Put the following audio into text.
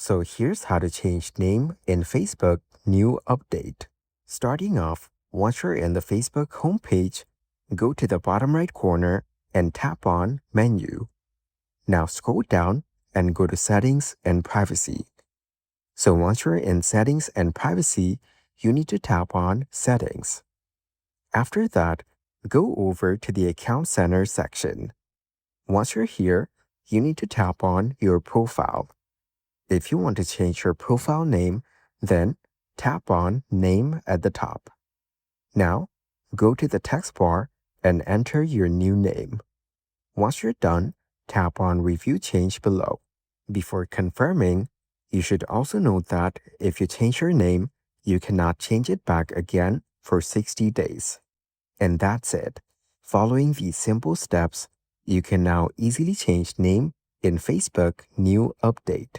So here's how to change name in Facebook new update. Starting off, once you're in the Facebook homepage, go to the bottom right corner and tap on Menu. Now scroll down and go to Settings and Privacy. So once you're in Settings and Privacy, you need to tap on Settings. After that, go over to the Account Center section. Once you're here, you need to tap on your profile. If you want to change your profile name, then tap on Name at the top. Now, go to the text bar and enter your new name. Once you're done, tap on Review Change below. Before confirming, you should also note that if you change your name, you cannot change it back again for 60 days. And that's it. Following these simple steps, you can now easily change name in Facebook new update.